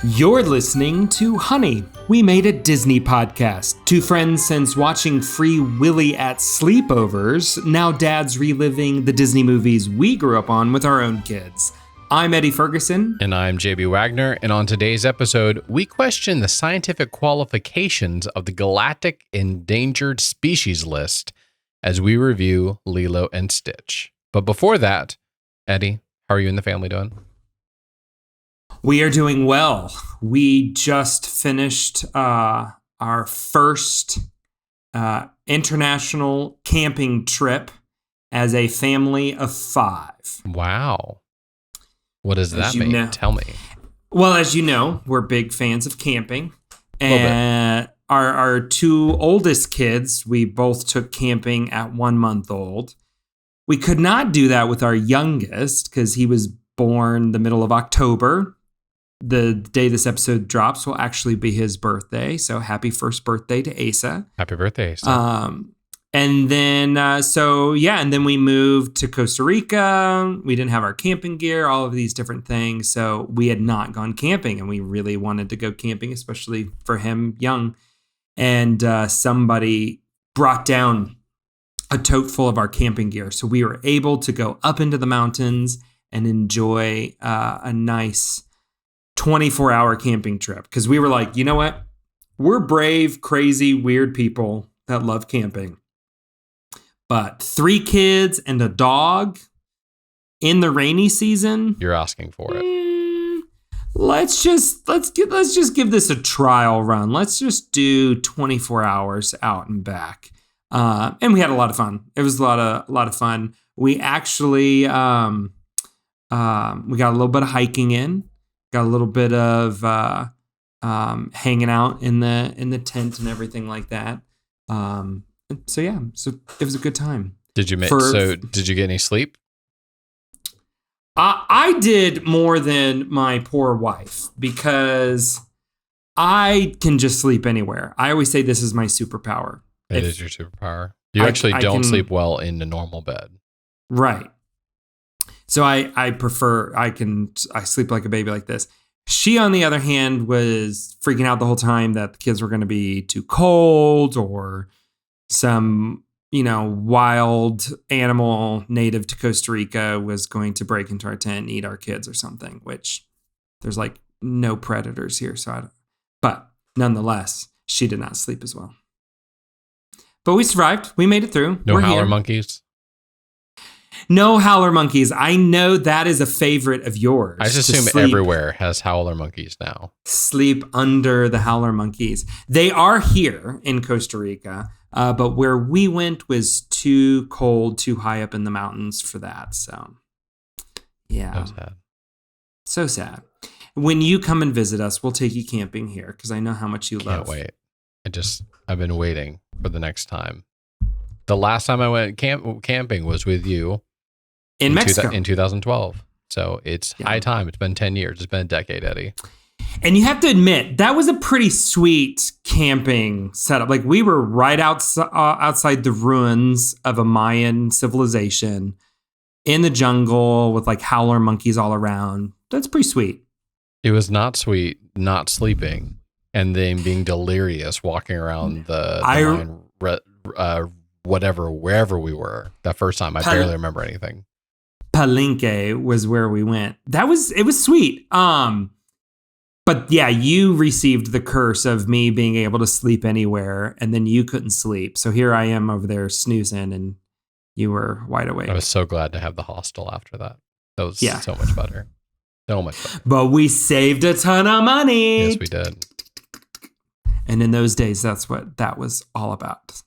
You're listening to Honey, We Made a Disney Podcast. Two friends since watching Free Willy at sleepovers, now dads reliving the Disney movies we grew up on with our own kids. I'm Eddie Ferguson. And I'm JB Waggoner. And on today's episode, we question the scientific qualifications of the galactic endangered species list as we review Lilo and Stitch. But before that, Eddie, how are you and the family doing? We are doing well. We just finished our first international camping trip as a family of 5. Wow. What does that mean? Tell me. Well, as you know, we're big fans of camping. And our 2 oldest kids, we both took camping at 1 month old. We could not do that with our youngest because he was born the middle of October. The day this episode drops will actually be his birthday. So happy first birthday to Asa. Happy birthday, Asa. And then, and then we moved to Costa Rica. We didn't have our camping gear, all of these different things. So we had not gone camping and we really wanted to go camping, especially for him young. And somebody brought down a tote full of our camping gear. So we were able to go up into the mountains and enjoy a nice 24-hour camping trip. Because we were like, you know what? We're brave, crazy, weird people that love camping. But 3 kids and a dog in the rainy season. You're asking for it. Let's just give this a trial run. Let's just do 24 hours out and back. And we had a lot of fun. It was a lot of fun. We actually we got a little bit of hiking in. Got a little bit of hanging out in the tent and everything like that. So it was a good time. Did you did you get any sleep? I did more than my poor wife because I can just sleep anywhere. I always say this is my superpower. It is your superpower. You actually don't sleep well in the normal bed. Right. So I prefer, I sleep like a baby like this. She, on the other hand, was freaking out the whole time that the kids were going to be too cold or some, wild animal native to Costa Rica was going to break into our tent and eat our kids or something, which there's like no predators here. But nonetheless, she did not sleep as well. But we survived. We made it through. No howler monkeys? No howler monkeys. I know that is a favorite of yours. I just assume everywhere has howler monkeys now. Sleep under the howler monkeys. They are here in Costa Rica, but where we went was too cold, too high up in the mountains for that. So, yeah. So sad. So sad. When you come and visit us, we'll take you camping here because I know how much you love. Can't wait. I've been waiting for the next time. The last time I went camping was with you in Mexico in 2012. So it's high time. It's been 10 years. It's been a decade, Eddie. And you have to admit, that was a pretty sweet camping setup. Like we were right outside the ruins of a Mayan civilization in the jungle with like howler monkeys all around. That's pretty sweet. It was not sweet, not sleeping, and then being delirious walking around wherever we were that first time. I barely remember anything. Palenque was where we went. It was sweet. But yeah, you received the curse of me being able to sleep anywhere and then you couldn't sleep. So here I am over there snoozing and you were wide awake. I was so glad to have the hostel after that. That was so much better. So much better. But we saved a ton of money. Yes, we did. And in those days, that's what that was all about.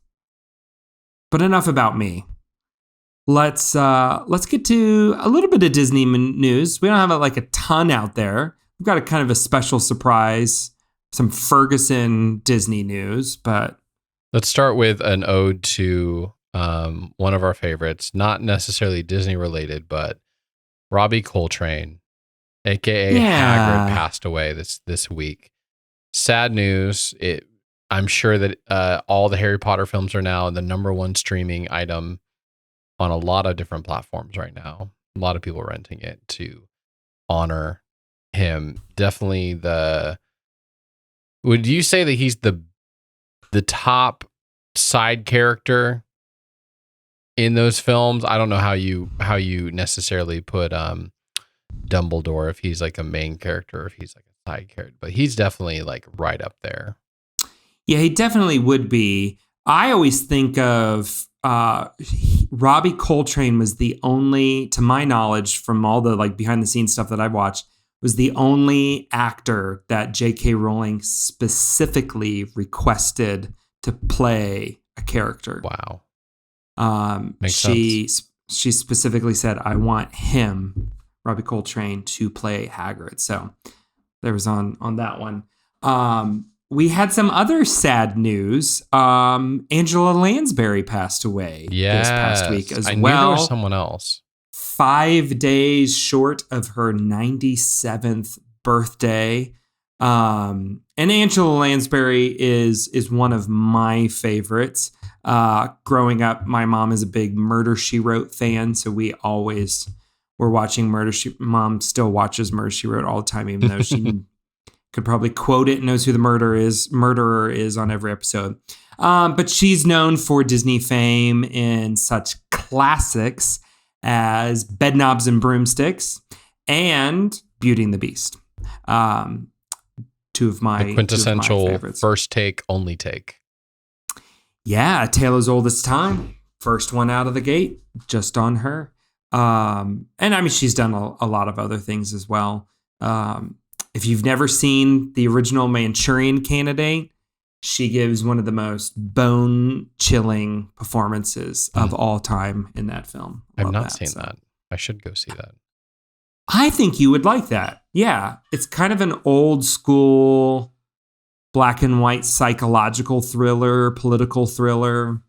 But enough about me. Let's get to a little bit of Disney news. We don't have a ton out there. We've got a kind of a special surprise, some Ferguson Disney news, but let's start with an ode to one of our favorites, not necessarily Disney related, but Robbie Coltrane, aka Hagrid, passed away this week. Sad news. I'm sure that all the Harry Potter films are now the number 1 streaming item on a lot of different platforms right now. A lot of people renting it to honor him. Definitely would you say that he's the top side character in those films? I don't know how you necessarily put Dumbledore, if he's like a main character, if he's like a side character, but he's definitely like right up there. Yeah, he definitely would be. I always think of Robbie Coltrane was the only, to my knowledge, from all the like behind the scenes stuff that I've watched, was the only actor that J.K. Rowling specifically requested to play a character. Wow. She specifically said, I want him, Robbie Coltrane, to play Hagrid. So there was on that one. We had some other sad news. Angela Lansbury passed away this past week as well. I knew there was someone else. 5 days short of her 97th birthday. And Angela Lansbury is one of my favorites. Growing up, my mom is a big Murder, She Wrote fan, so we always were watching Mom still watches Murder, She Wrote all the time, even though she could probably quote it and knows who the murderer is on every episode. But she's known for Disney fame in such classics as Bedknobs and Broomsticks and Beauty and the Beast. Two of my quintessential favorites. First take, only take. Yeah, A Tale as Old as Time. First one out of the gate, just on her. And I mean, she's done a lot of other things as well. If you've never seen the original Manchurian Candidate, she gives one of the most bone-chilling performances of all time in that film. I've not seen that. I should go see that. I think you would like that. Yeah. It's kind of an old school black and white psychological thriller, political thriller.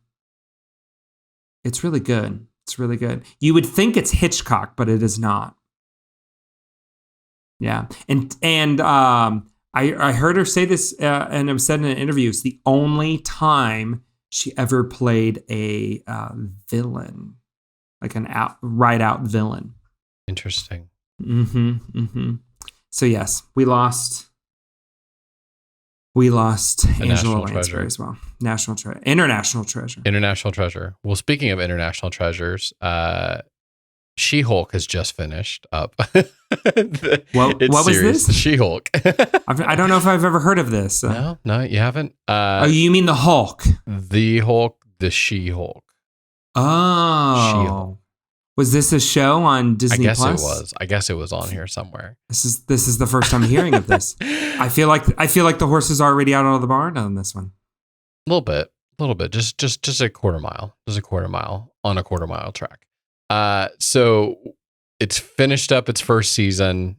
It's really good. It's really good. You would think it's Hitchcock, but it is not. Yeah. And I heard her say this, and it was said in an interview, it's the only time she ever played a villain, like an out villain. Interesting. So yes, we lost Angela Lansbury as well. International treasure. Well, speaking of international treasures, She-Hulk has just finished up. What was this? She-Hulk. I don't know if I've ever heard of this. No, you haven't. Oh, you mean the Hulk? The Hulk, the She-Hulk. Oh, She-Hulk. Was this a show on Disney Plus? It was. I guess it was on here somewhere. This is the first time hearing of this. I feel like the horse is already out of the barn on this one. A little bit. Just a quarter mile. Just a quarter mile on a quarter mile track. So it's finished up its first season.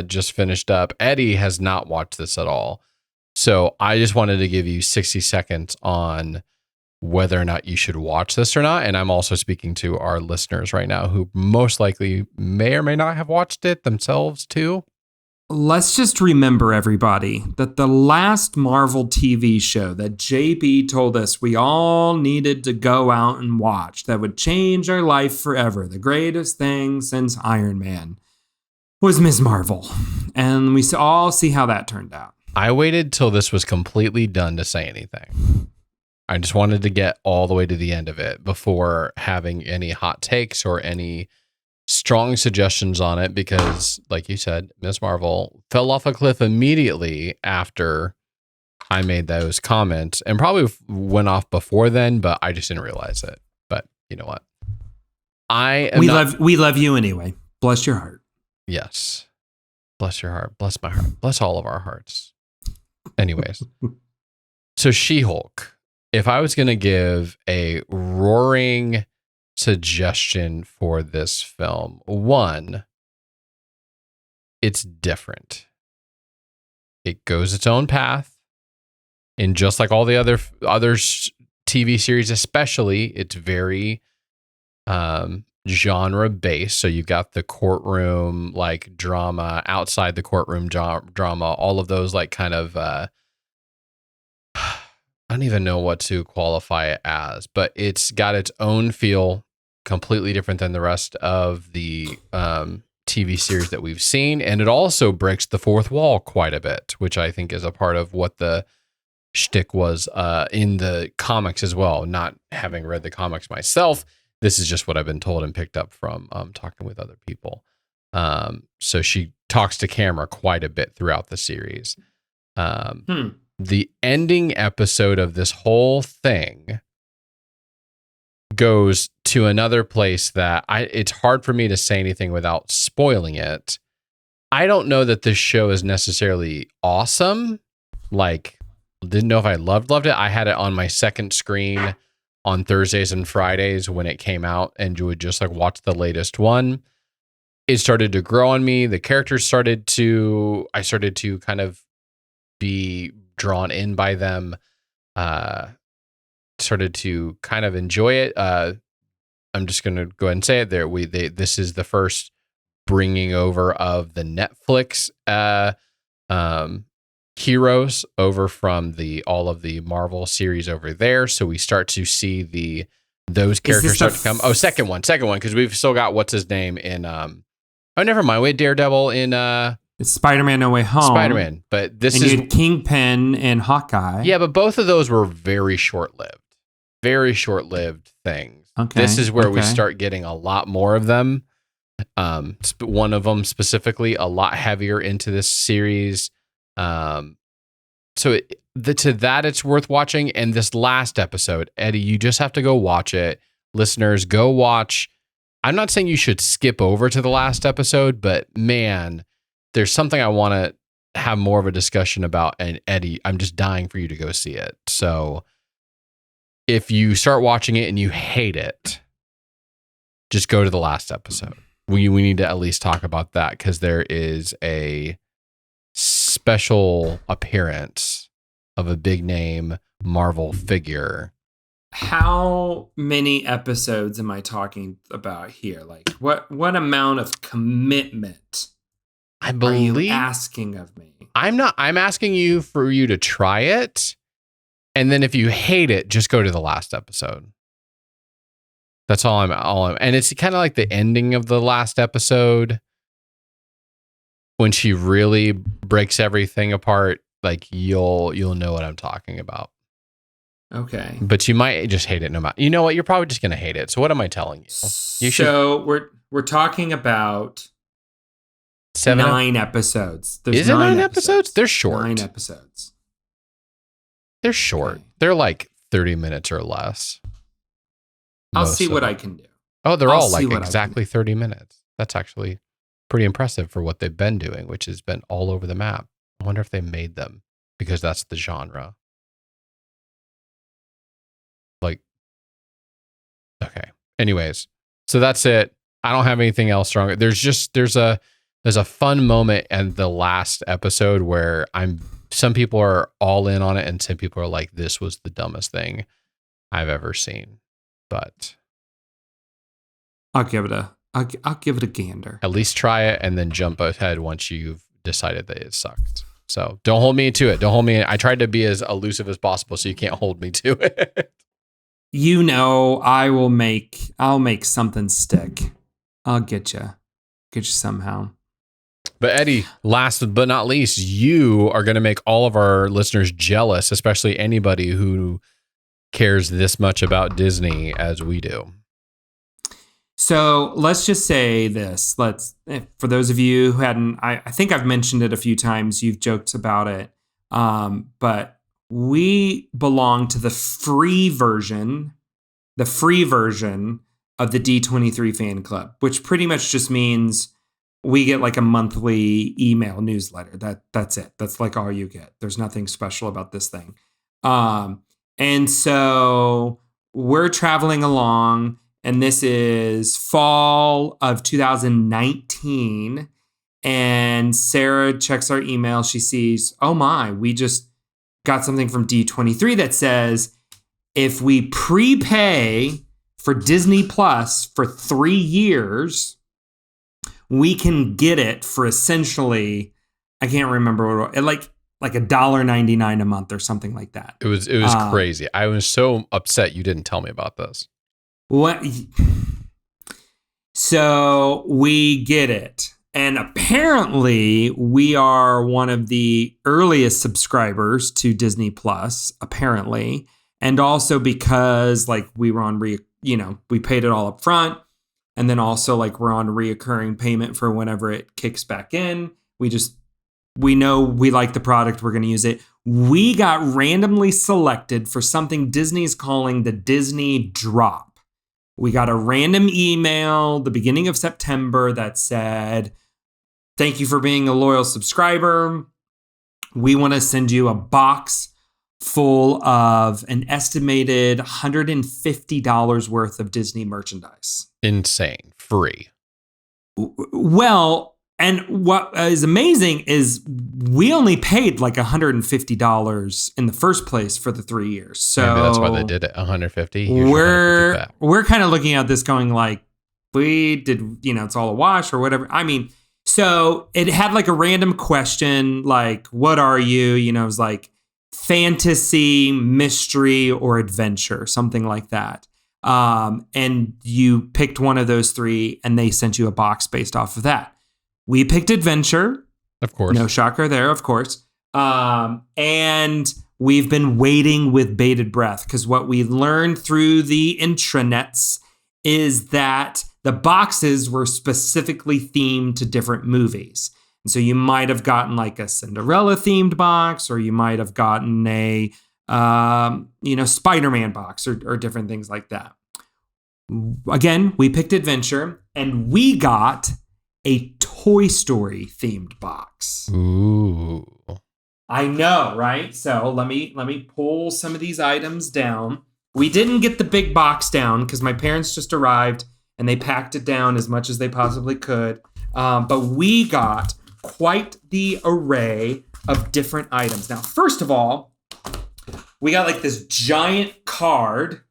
Just finished up. Eddie has not watched this at all. So I just wanted to give you 60 seconds on whether or not you should watch this or not. And I'm also speaking to our listeners right now who most likely may or may not have watched it themselves too. Let's just remember, everybody, that the last Marvel TV show that JB told us we all needed to go out and watch that would change our life forever, the greatest thing since Iron Man, was Ms. Marvel. And we all see how that turned out. I waited till this was completely done to say anything. I just wanted to get all the way to the end of it before having any hot takes or any strong suggestions on it, because like you said, Ms. Marvel fell off a cliff immediately after I made those comments, and probably went off before then, but I just didn't realize it. But you know what? We love you anyway. Bless your heart. Yes. Bless your heart. Bless my heart. Bless all of our hearts. Anyways. So She-Hulk. If I was going to give a roaring suggestion for this film, one, it's different. It goes its own path, and just like all the other TV series, especially, it's very genre based. So you've got the courtroom like drama, outside the courtroom drama, all of those like kind of I don't even know what to qualify it as, but it's got its own feel, completely different than the rest of the TV series that we've seen. And it also breaks the fourth wall quite a bit, which I think is a part of what the shtick was in the comics as well. Not having read the comics myself, this is just what I've been told and picked up from talking with other people. So she talks to camera quite a bit throughout the series. The ending episode of this whole thing goes to another place that it's hard for me to say anything without spoiling it. I don't know that this show is necessarily awesome. Like, didn't know if I loved it. I had it on my second screen on Thursdays and Fridays when it came out and would just like watch the latest one. It started to grow on me. The characters I started to kind of be drawn in by them. Started to kind of enjoy it. I'm just going to go ahead and say it. This is the first bringing over of the Netflix heroes over from all of the Marvel series over there. So we start to see those characters start to come. Second one, because we've still got what's his name in. Never mind. We had Daredevil in. It's Spider-Man No Way Home. Spider-Man, but you had Kingpin and Hawkeye. Yeah, but both of those were very short-lived things. Okay. This is where we start getting a lot more of them. One of them specifically a lot heavier into this series. So to that, it's worth watching. And this last episode, Eddie, you just have to go watch it. Listeners, go watch. I'm not saying you should skip over to the last episode, but man, there's something I want to have more of a discussion about. And Eddie, I'm just dying for you to go see it. So if you start watching it and you hate it, just go to the last episode. We need to at least talk about that because there is a special appearance of a big name Marvel figure. How many episodes am I talking about here? Like what amount of commitment I believe are you asking of me? I'm asking you for you to try it. And then if you hate it, just go to the last episode. That's all I'm and it's kind of like the ending of the last episode when she really breaks everything apart. Like you'll know what I'm talking about. Okay. But you might just hate it no matter. You know what? You're probably just going to hate it. So what am I telling you? We're talking about 9 episodes. Is it 9 episodes? They're short. 9 episodes. They're short. Okay. They're like 30 minutes or less. I'll see what I can do. Oh, they're all like exactly 30 minutes. That's actually pretty impressive for what they've been doing, which has been all over the map. I wonder if they made them because that's the genre. Like, okay. Anyways, so that's it. I don't have anything else stronger. There's a fun moment in the last episode where some people are all in on it and some people are like, this was the dumbest thing I've ever seen. But I'll give it a gander. At least try it and then jump ahead once you've decided that it sucked. So don't hold me to it. Don't hold me. I tried to be as elusive as possible so you can't hold me to it. You know, I'll make something stick. I'll get you somehow. But Eddie, last but not least, you are going to make all of our listeners jealous, especially anybody who cares this much about Disney as we do. So let's just say this. For those of you who hadn't, I think I've mentioned it a few times. You've joked about it. But we belong to the free version of the D23 fan club, which pretty much just means we get like a monthly email newsletter. That's it. That's like all you get. There's nothing special about this thing. And so we're traveling along, and this is fall of 2019. And Sarah checks our email. She sees, oh my, we just got something from D23 that says if we prepay for Disney Plus for 3 years, we can get it for essentially, I can't remember what like $1.99 a month or something like that. It was crazy. I was so upset you didn't tell me about this. What? So we get it. And apparently we are one of the earliest subscribers to Disney Plus, apparently. And also because like we were on, we paid it all up front. And then also like we're on reoccurring payment for whenever it kicks back in. We know we like the product. We're going to use it. We got randomly selected for something Disney's calling the Disney Drop. We got a random email the beginning of September that said, thank you for being a loyal subscriber. We want to send you a box full of an estimated $150 worth of Disney merchandise. Insane. Free. Well, and what is amazing is we only paid like $150 in the first place for the 3 years. So maybe that's why they did it. $150. We're kind of looking at this going like, we did, it's all a wash or whatever. I mean, so it had like a random question, like, what are you? It was like fantasy, mystery, or adventure, something like that. And you picked one of those three and they sent you a box based off of that. We picked adventure. Of course. No shocker there, of course. And we've been waiting with bated breath because what we learned through the intranets is that the boxes were specifically themed to different movies. And so you might have gotten like a Cinderella themed box, or you might have gotten a, Spider-Man box or different things like that. Again, we picked adventure and we got a Toy Story themed box. Ooh. I know, right? So let me pull some of these items down. We didn't get the big box down because my parents just arrived and they packed it down as much as they possibly could. But we got quite the array of different items. Now, first of all, we got like this giant card,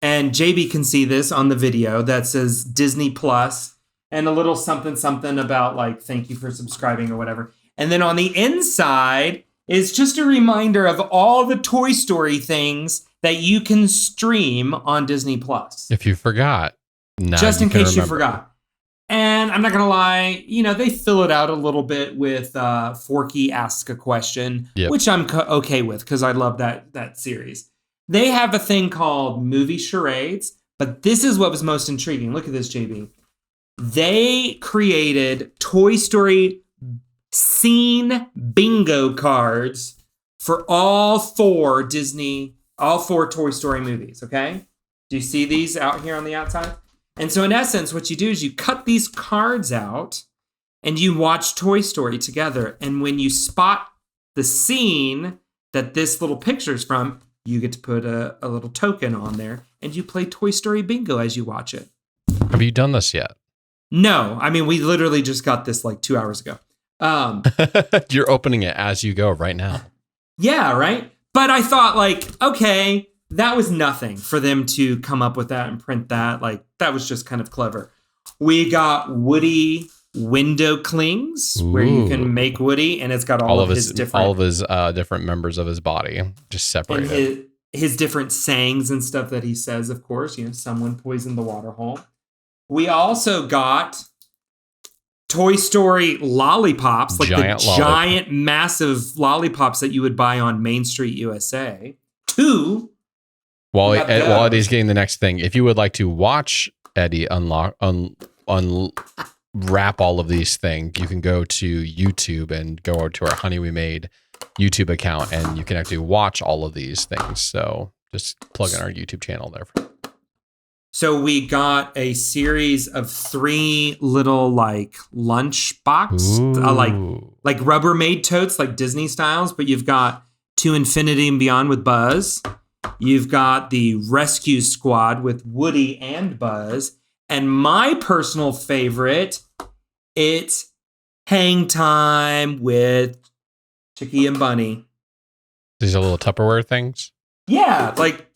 and JB can see this on the video that says Disney Plus and a little something about like, thank you for subscribing or whatever. And then on the inside is just a reminder of all the Toy Story things that you can stream on Disney Plus. If you forgot. Just in case you forgot. And I'm not going to lie, they fill it out a little bit with Forky Ask a Question, which I'm okay with because I love that series. They have a thing called Movie Charades, but this is what was most intriguing. Look at this, JB. They created Toy Story scene bingo cards for all four Toy Story movies, okay? Do you see these out here on the outside? And so in essence, what you do is you cut these cards out and you watch Toy Story together. And when you spot the scene that this little picture's from, you get to put a little token on there and you play Toy Story bingo as you watch it. Have you done this yet? No. I mean, we literally just got this like 2 hours ago. You're opening it as you go right now. Yeah, right? But I thought like, okay, that was nothing for them to come up with that and print that. Like, that was just kind of clever. We got Woody window clings where you can make Woody, and it's got all of his different members of his body just separated. And his different sayings and stuff that he says, of course, someone poisoned the water hole. We also got Toy Story lollipops, like giant, massive lollipops that you would buy on Main Street, USA. While Eddie's getting the next thing, if you would like to watch Eddie unwrap all of these things, you can go to YouTube and go to our Honey We Made YouTube account, and you can actually watch all of these things. So just plug in our YouTube channel there. So we got a series of 3 little like lunch box, like Rubbermaid totes, like Disney styles, but you've got To Infinity and Beyond with Buzz. You've got the Rescue Squad with Woody and Buzz. And my personal favorite, it's Hang Time with Chicky and Bunny. These are little Tupperware things? Yeah, like,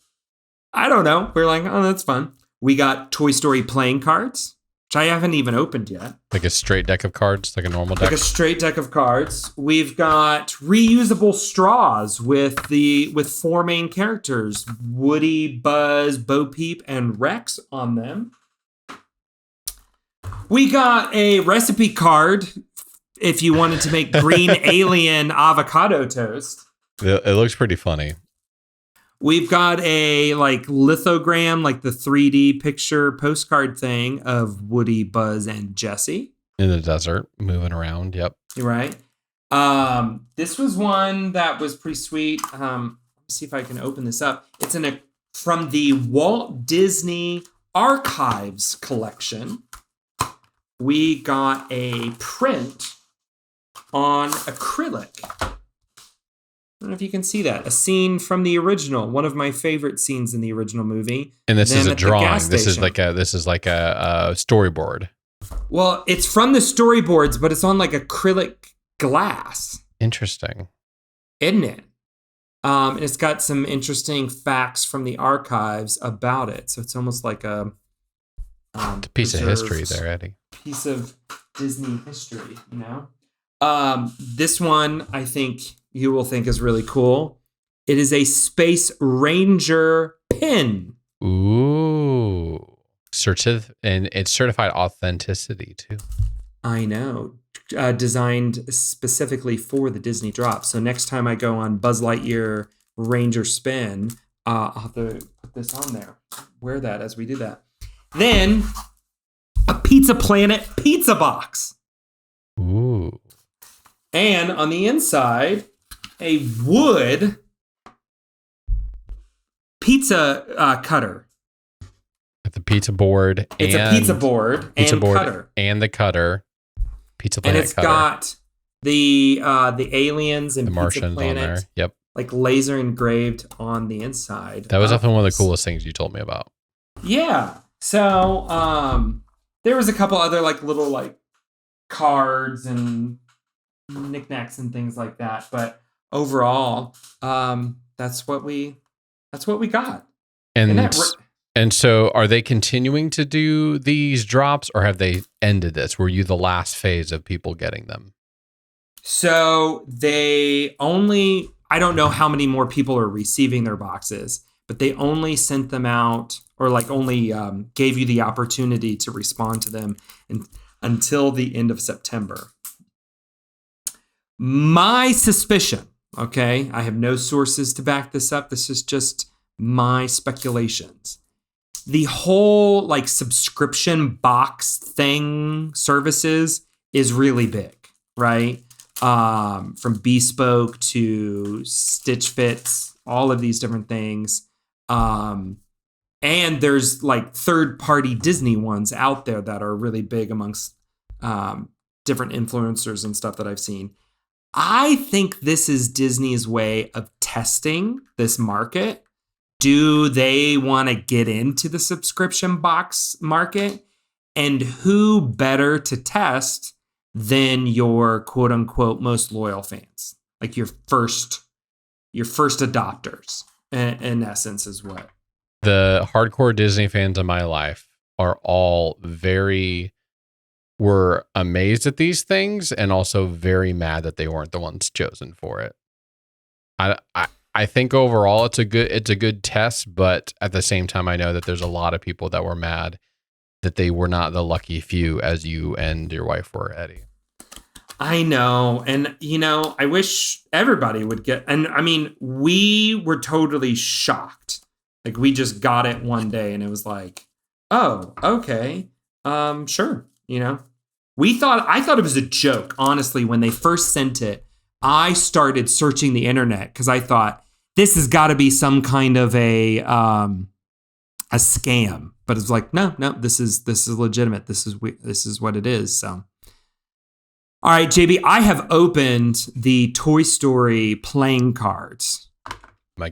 I don't know. We're like, oh, that's fun. We got Toy Story playing cards, which I haven't even opened yet. Like a straight deck of cards, like a normal deck? Like a straight deck of cards. We've got reusable straws with 4 main characters, Woody, Buzz, Bo Peep, and Rex on them. We got a recipe card if you wanted to make green alien avocado toast. It looks pretty funny. We've got a like lithogram, like the 3D picture postcard thing of Woody, Buzz, and Jesse. In the desert, moving around. Yep. Right. This was one that was pretty sweet. Let's see if I can open this up. It's from the Walt Disney Archives collection. We got a print on acrylic. I don't know if you can see that. A scene from the original, one of my favorite scenes in the original movie. And this is a drawing. This is like a storyboard. Well, it's from the storyboards, but it's on like acrylic glass. Interesting. Isn't it? And it's got some interesting facts from the archives about it. So it's almost like a piece of history there, Eddie. Piece of Disney history, you know? This one, I think you will think is really cool. It is a Space Ranger pin. Ooh. And it's certified authenticity, too. I know. Designed specifically for the Disney drop. So next time I go on Buzz Lightyear Ranger Spin, I'll have to put this on there. Wear that as we do that. Then a Pizza Planet pizza box. Ooh. And on the inside, a wood pizza cutter. With the pizza board. It's a pizza board and cutter. And the cutter. Pizza Planet and it's cutter. Got the aliens and the Pizza Martians Planet, on there. Yep. Like laser engraved on the inside. That was definitely one of the coolest things you told me about. Yeah. So there was a couple other like little like cards and knickknacks and things like that. But overall, that's what we got. And so are they continuing to do these drops, or have they ended this? Were you the last phase of people getting them? So I don't know how many more people are receiving their boxes, but they only sent them out or like only gave you the opportunity to respond to them until the end of September. My suspicion, okay, I have no sources to back this up. This is just my speculations. The whole like subscription box thing services is really big, right? From Bespoke to Stitch Fits, all of these different things. And there's like third-party Disney ones out there that are really big amongst different influencers and stuff that I've seen. I think this is Disney's way of testing this market. Do they want to get into the subscription box market? And who better to test than your quote unquote most loyal fans? Like your first adopters, in essence, is what. The hardcore Disney fans of my life are all were amazed at these things and also very mad that they weren't the ones chosen for it. I think overall it's a good test, but at the same time, I know that there's a lot of people that were mad that they were not the lucky few as you and your wife were, Eddie. I know. And, I wish everybody would get, and I mean, we were totally shocked. Like we just got it one day and it was like, oh, okay. Sure. I thought it was a joke. Honestly, when they first sent it, I started searching the internet because I thought this has got to be some kind of a scam. But it's like, no, this is legitimate. This is what it is. So, all right, JB, I have opened the Toy Story playing cards.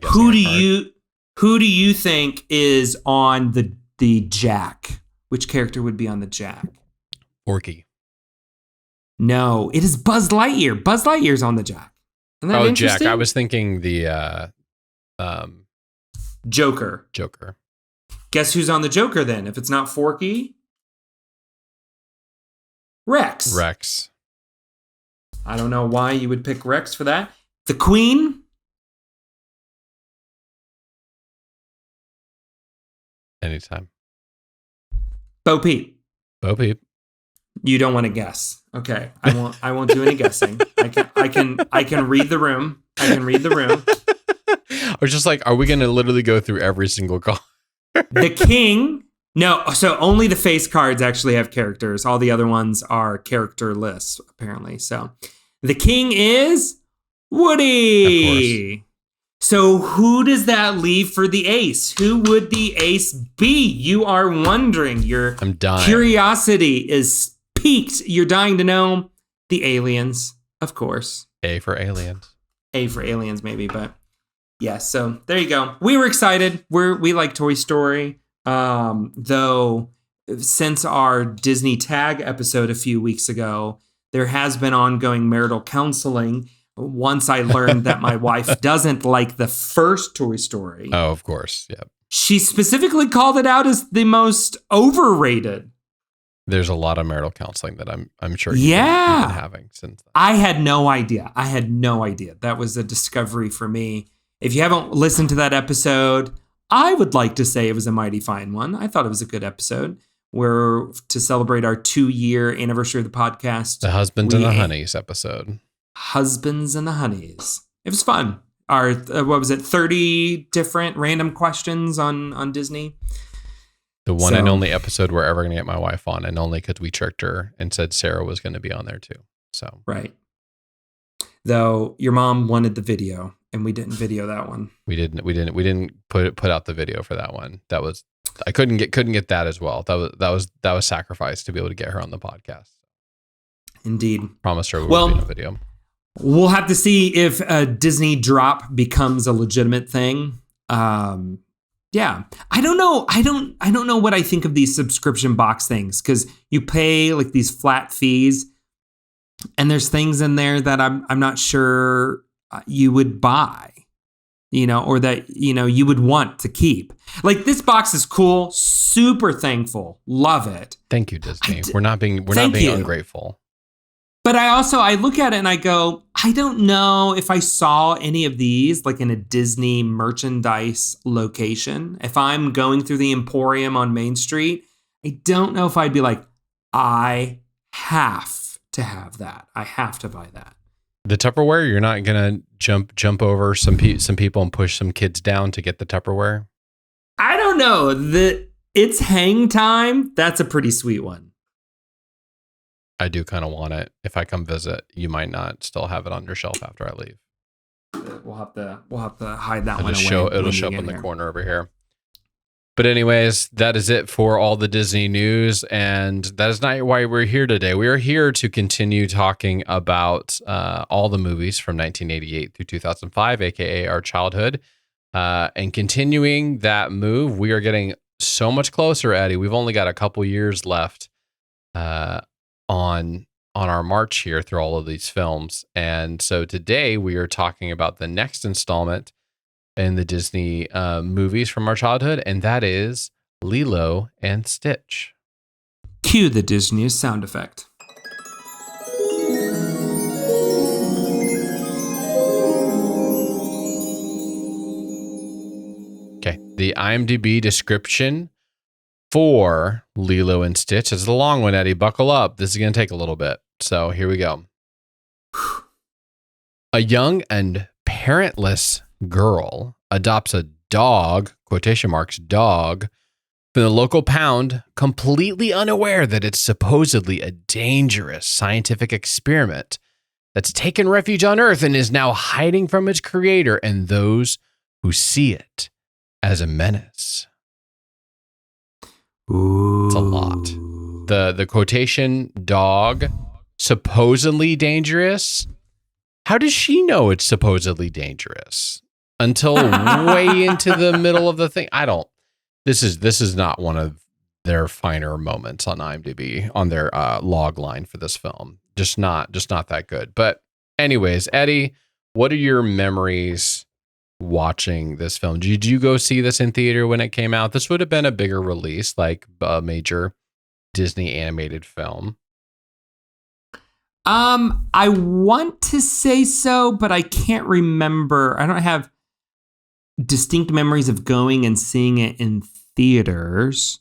Who do you think is on the Jack? Which character would be on the Jack? Forky. No, it is Buzz Lightyear. Buzz Lightyear's on the Jack. Isn't that interesting? Jack. I was thinking the Joker. Joker. Guess who's on the Joker then? If it's not Forky? Rex. I don't know why you would pick Rex for that. The Queen? Anytime. Bo Peep. You don't want to guess. Okay. I won't do any guessing. I can read the room. I can read the room. I was just like, are we going to literally go through every single card? The king. No, so only the face cards actually have characters. All the other ones are characterless, apparently. So the king is Woody. So who does that leave for the ace? Who would the ace be? You are wondering. Your I'm dying. Curiosity is piqued. You're dying to know. The aliens, of course. A for aliens. A for aliens, maybe, but yeah. So there you go. We were excited. We like Toy Story. Though since our Disney Tag episode a few weeks ago, there has been ongoing marital counseling. Once I learned that my wife doesn't like the first Toy Story. Oh, of course. Yeah. She specifically called it out as the most overrated. There's a lot of marital counseling that I'm sure you've been having since then. I had no idea. That was a discovery for me. If you haven't listened to that episode, I would like to say it was a mighty fine one. I thought it was a good episode. We're to celebrate our 2-year anniversary of the podcast. The Husbands and the Honeys episode. Husbands and the Honeys. It was fun. Our, 30 different random questions on Disney. The one and only episode we're ever going to get my wife on, and only because we tricked her and said Sarah was going to be on there too. So right. Though your mom wanted the video, and we didn't video that one. We didn't put out the video for that one. That was I couldn't get that as well. That was sacrifice to be able to get her on the podcast. Indeed. Promised her we would be in a video. We'll have to see if a Disney drop becomes a legitimate thing. Yeah, I don't know. I don't know what I think of these subscription box things, because you pay like these flat fees, and there's things in there that I'm not sure you would buy, or that you would want to keep. Like, this box is cool, super thankful, love it. Thank you, Disney. We're not being ungrateful. But I look at it and I go, I don't know if I saw any of these like in a Disney merchandise location. If I'm going through the Emporium on Main Street, I don't know if I'd be like, I have to have that. I have to buy that. The Tupperware, you're not gonna jump over some people and push some kids down to get the Tupperware? I don't know. It's hang time. That's a pretty sweet one. I do kind of want it. If I come visit, you might not still have it on your shelf after I leave. We'll have to hide that one away. It'll show up in the corner over here. But anyways, that is it for all the Disney news, and that is not why we're here today. We are here to continue talking about all the movies from 1988 through 2005, aka our childhood, and continuing that move. We are getting so much closer, Eddie. We've only got a couple years left on our march here through all of these films. And so today we are talking about the next installment in the Disney movies from our childhood, and that is Lilo and Stitch. Cue the Disney sound effect. Okay, the IMDb description for Lilo and Stitch. It's a long one, Eddie. Buckle up. This is going to take a little bit. So here we go. A young and parentless girl adopts a dog, quotation marks, dog, from the local pound, completely unaware that it's supposedly a dangerous scientific experiment that's taken refuge on Earth and is now hiding from its creator and those who see it as a menace. Ooh. It's a lot. The quotation dog, supposedly dangerous. How does she know it's supposedly dangerous until way into the middle of the thing? This is not one of their finer moments on IMDb on their log line for this film. Just not that good. But anyways, Eddie, what are your memories watching this film? Did you go see this in theater when it came out? This would have been a bigger release, like a major Disney animated film. I want to say so, but I can't remember. I don't have distinct memories of going and seeing it in theaters.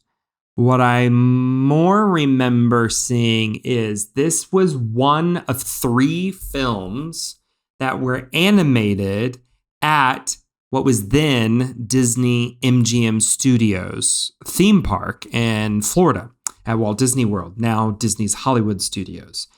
What I more remember seeing is this was one of 3 films that were animated at what was then Disney MGM Studios theme park in Florida at Walt Disney World, now Disney's Hollywood Studios.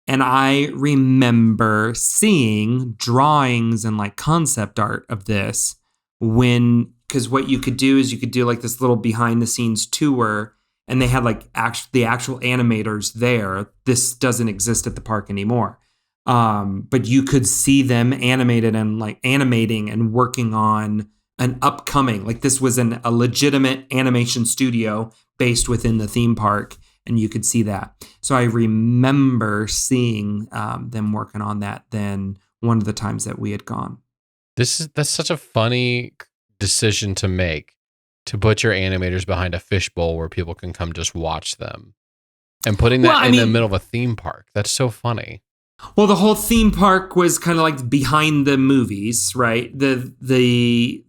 And I remember seeing drawings and like concept art of this because what you could do is you could do like this little behind the scenes tour, and they had like the actual animators there. This doesn't exist at the park anymore. But you could see them animated and like animating and working on an upcoming, like this was a legitimate animation studio based within the theme park. And you could see that. So I remember seeing them working on that then one of the times that we had gone. That's such a funny decision to make, to put your animators behind a fishbowl where people can come just watch them, and putting that in the middle of a theme park. That's so funny. Well, the whole theme park was kind of like behind the movies, right? The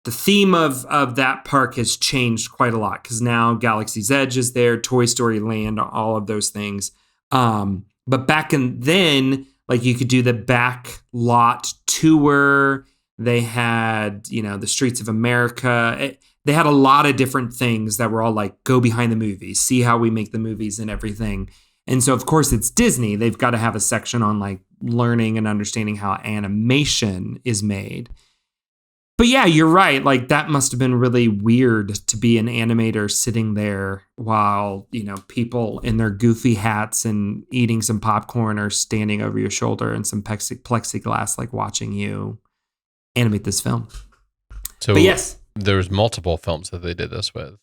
theme of that park has changed quite a lot because now Galaxy's Edge is there, Toy Story Land, all of those things. But back then, like you could do the back lot tour. They had, the Streets of America. They had a lot of different things that were all like, go behind the movies, see how we make the movies and everything. And so, of course, it's Disney. They've got to have a section on like learning and understanding how animation is made. But yeah, you're right. Like that must have been really weird to be an animator sitting there while, people in their goofy hats and eating some popcorn are standing over your shoulder and some plexiglass, like watching you animate this film. So but yes, there was multiple films that they did this with.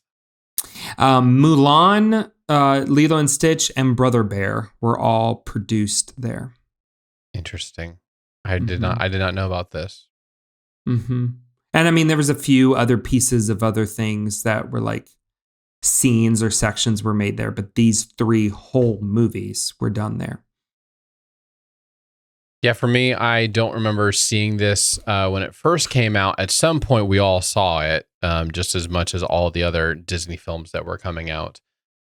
Mulan, Lilo and Stitch, and Brother Bear were all produced there. Interesting. I did not know about this. Mm-hmm. And I mean, there was a few other pieces of other things that were like scenes or sections were made there, but these 3 whole movies were done there. Yeah, for me, I don't remember seeing this when it first came out. At some point, we all saw it, just as much as all the other Disney films that were coming out.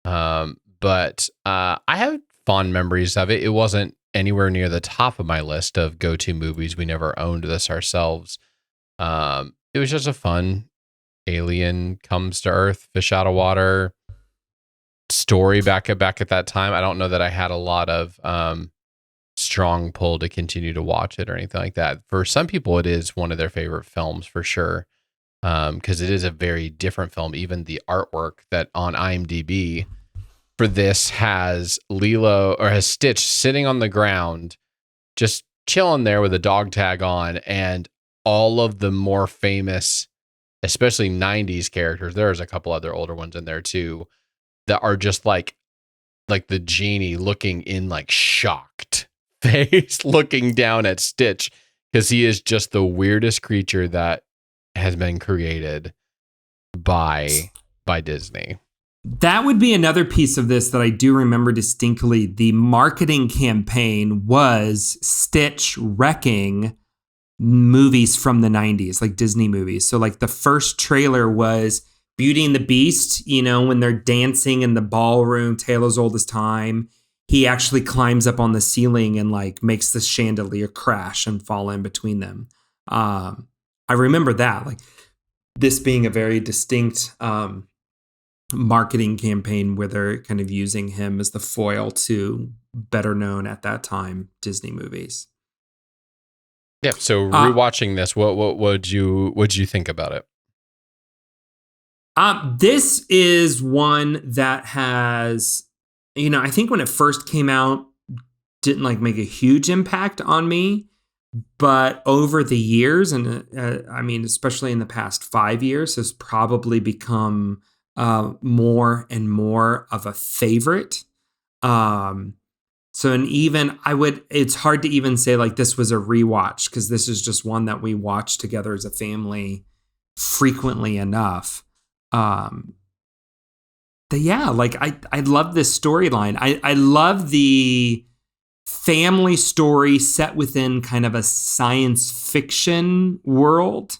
But I have fond memories of it. It wasn't anywhere near the top of my list of go-to movies. We never owned this ourselves. It was just a fun alien comes to Earth, fish out of water story back at that time. I don't know that I had a lot of strong pull to continue to watch it or anything like that. For some people, it is one of their favorite films for sure, because it is a very different film. Even the artwork that on IMDb for this has Stitch sitting on the ground, just chilling there with a dog tag on, and all of the more famous, especially 90s characters. There's a couple other older ones in there too that are just like the genie looking in like shocked face, looking down at Stitch, because he is just the weirdest creature that has been created by Disney. That would be another piece of this that I do remember distinctly. The marketing campaign was Stitch wrecking movies from the 90s, like Disney movies. So like the first trailer was Beauty and the Beast, when they're dancing in the ballroom, Tale as Old as Time. He actually climbs up on the ceiling and like makes the chandelier crash and fall in between them. I remember that, like this being a very distinct marketing campaign where they're kind of using him as the foil to better known at that time Disney movies. Yeah. So rewatching this, what would you think about it? This is one that has, I think when it first came out, didn't like make a huge impact on me, but over the years, and especially in the past 5 years, has probably become more and more of a favorite. It's hard to even say like this was a rewatch, because this is just one that we watched together as a family frequently enough. Yeah, like I love this storyline. I love the family story set within kind of a science fiction world.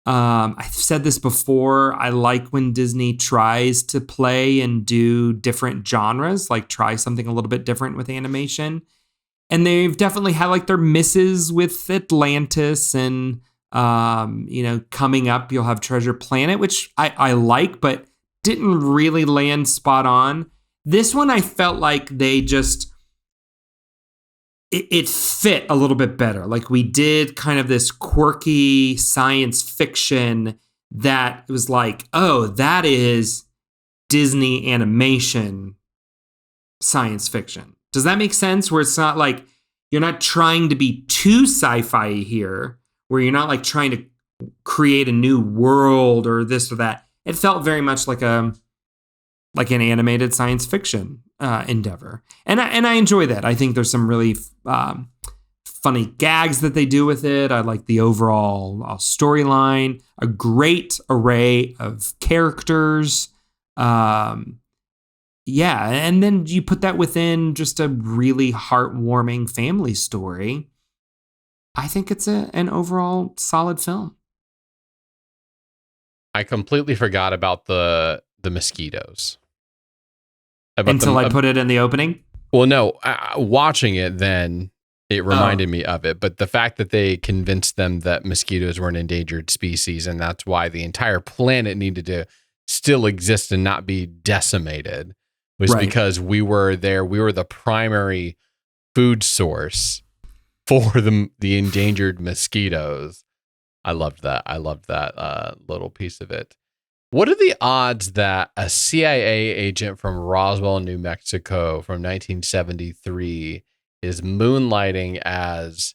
I've said this before. I like when Disney tries to play and do different genres, like try something a little bit different with animation. And they've definitely had like their misses with Atlantis and, coming up, you'll have Treasure Planet, which I like, but didn't really land spot on. This one, I felt like they just, it fit a little bit better. Like we did kind of this quirky science fiction that was like, oh, that is Disney animation science fiction. Does that make sense? Where it's not like you're not trying to be too sci-fi here, where you're not like trying to create a new world or this or that. It felt very much like an animated science fiction endeavor, and I enjoy that. I think there's some really funny gags that they do with it. I like the overall storyline, a great array of characters. Yeah, and then you put that within just a really heartwarming family story. I think it's an overall solid film. I completely forgot about the mosquitoes. Until I put it in the opening? Well, no, watching it then, it reminded me of it. But the fact that they convinced them that mosquitoes were an endangered species, and that's why the entire planet needed to still exist and not be decimated, was because we were there. We were the primary food source for the endangered mosquitoes. I loved that. I loved that little piece of it. What are the odds that a CIA agent from Roswell, New Mexico from 1973 is moonlighting as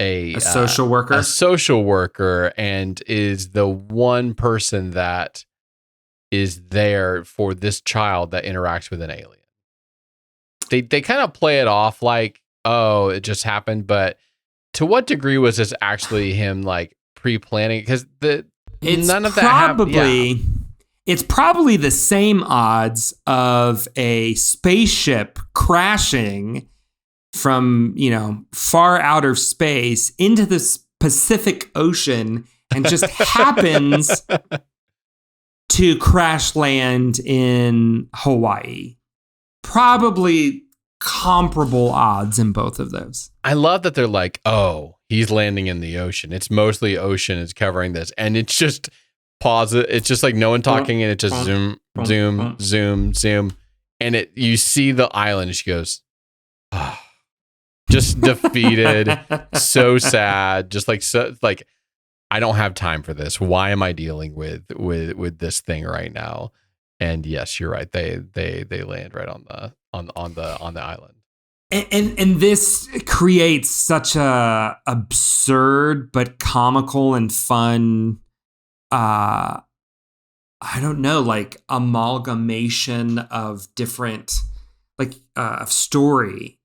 a social worker? A social worker, and is the one person that is there for this child that interacts with an alien. They kind of play it off like, oh, it just happened, but to what degree was this actually him like pre-planning? Because none of that happened. It's probably the same odds of a spaceship crashing from, far outer space into the Pacific Ocean and just happens to crash land in Hawaii. Probably comparable odds in both of those. I love that they're like, oh, he's landing in the ocean. It's mostly ocean is covering this. And it's just pause it. It's just like no one talking, and it just zoom, zoom, zoom, zoom. And you see the island, and she goes, oh, just defeated, so sad, just like so like I don't have time for this. Why am I dealing with this thing right now? And yes, you're right. They land right on the island. And this creates such a absurd but comical and fun I don't know, like amalgamation of different of story.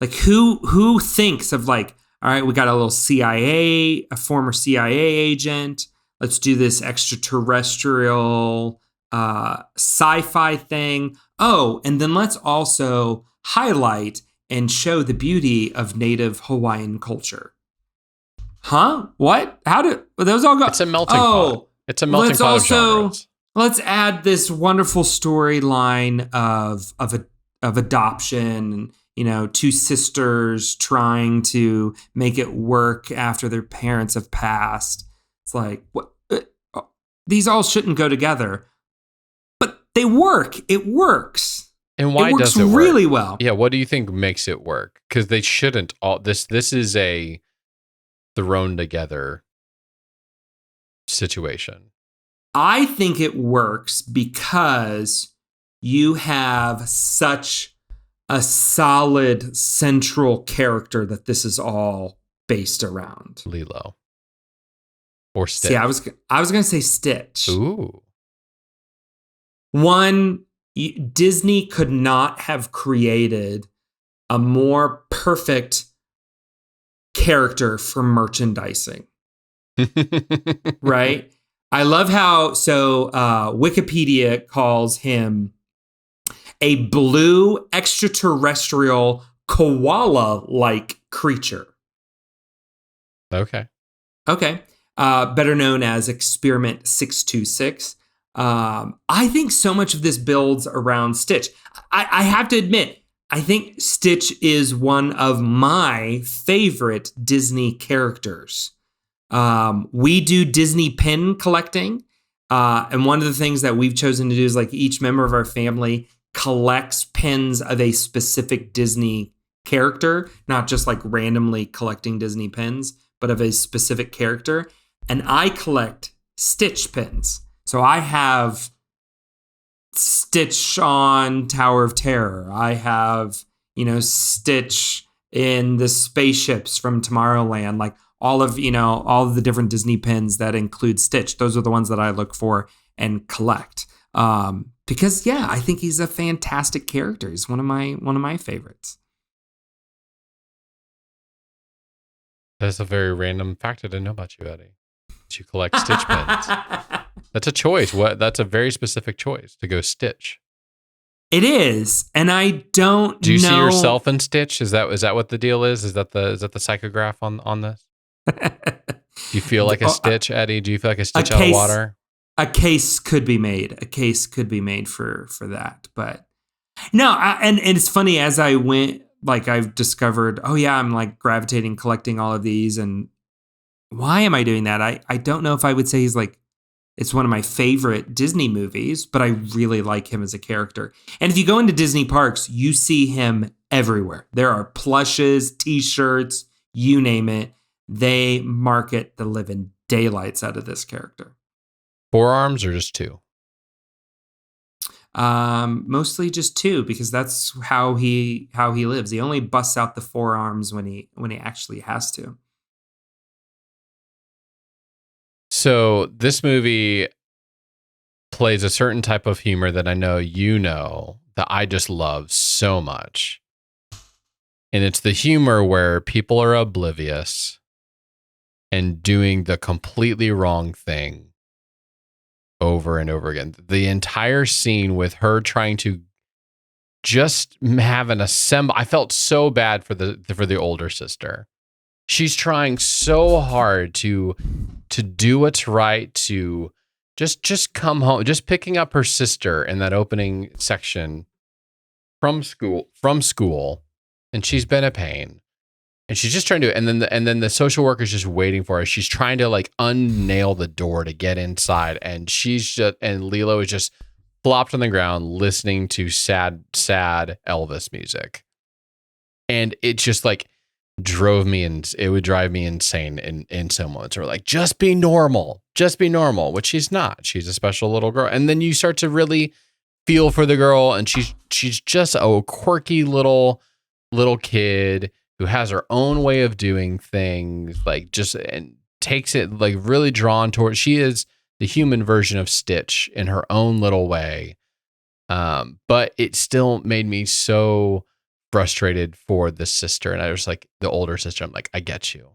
Like who thinks of like, all right, we got a little a former CIA agent. Let's do this extraterrestrial sci-fi thing. Oh, and then let's also highlight and show the beauty of native Hawaiian culture. Huh? What? How did those all go? It's a melting pot. It's a melting pot of genres. Let's add this wonderful storyline of adoption. Two sisters trying to make it work after their parents have passed. It's like, what? These all shouldn't go together, but they work. It works. And why does it work? Really well? Yeah. What do you think makes it work? Because they shouldn't all. This is a thrown together situation. I think it works because you have such a solid central character that this is all based around. Lilo. Or Stitch. See, I was going to say Stitch. Ooh. One, Disney could not have created a more perfect character for merchandising. Right? I love how, Wikipedia calls him a blue extraterrestrial koala-like creature. Okay. better known as Experiment 626. I think so much of this builds around Stitch. I have to admit, I think Stitch is one of my favorite Disney characters. We do Disney pin collecting. And one of the things that we've chosen to do is like each member of our family collects pins of a specific Disney character, not just like randomly collecting Disney pins, but of a specific character. And I collect Stitch pins. So I have Stitch on Tower of Terror. I have, Stitch in the spaceships from Tomorrowland, like all of the different Disney pins that include Stitch. Those are the ones that I look for and collect. Because I think he's a fantastic character. He's one of my favorites. That's a very random fact I didn't know about you, Eddie. You collect Stitch pins. That's a choice. That's a very specific choice to go Stitch. It is, and I don't. Do you see yourself in Stitch? Is that what the deal is? Is that the psychograph on this? Do you feel like a Stitch, Eddie? Do you feel like a Stitch out of water? A case could be made. A case could be made for that, but no. And it's funny, as I went, like I've discovered. Oh yeah, I'm like gravitating, collecting all of these, and why am I doing that? I don't know if I would say he's like. It's one of my favorite Disney movies, but I really like him as a character. And if you go into Disney parks, you see him everywhere. There are plushes, t-shirts, you name it. They market the living daylights out of this character. 4 arms or just 2? Mostly just 2, because that's how he lives. He only busts out the 4 arms when he actually has to. So this movie plays a certain type of humor that I know that I just love so much. And it's the humor where people are oblivious and doing the completely wrong thing over and over again. The entire scene with her trying to just have an assemble. I felt so bad for the older sister. She's trying so hard to do what's right, to just come home, just picking up her sister in that opening section from school, and she's been a pain, and she's just trying to, and then the social worker's just waiting for her. She's trying to like unnail the door to get inside, and and Lilo is just flopped on the ground listening to sad Elvis music, and it just like it would drive me insane in some moments. Or like, just be normal, which she's not. She's a special little girl. And then you start to really feel for the girl, and she's just a quirky little kid who has her own way of doing things, like and takes it like really drawn towards. She is the human version of Stitch in her own little way. But it still made me so frustrated for the sister, and I was like, the older sister, I'm like, I get you,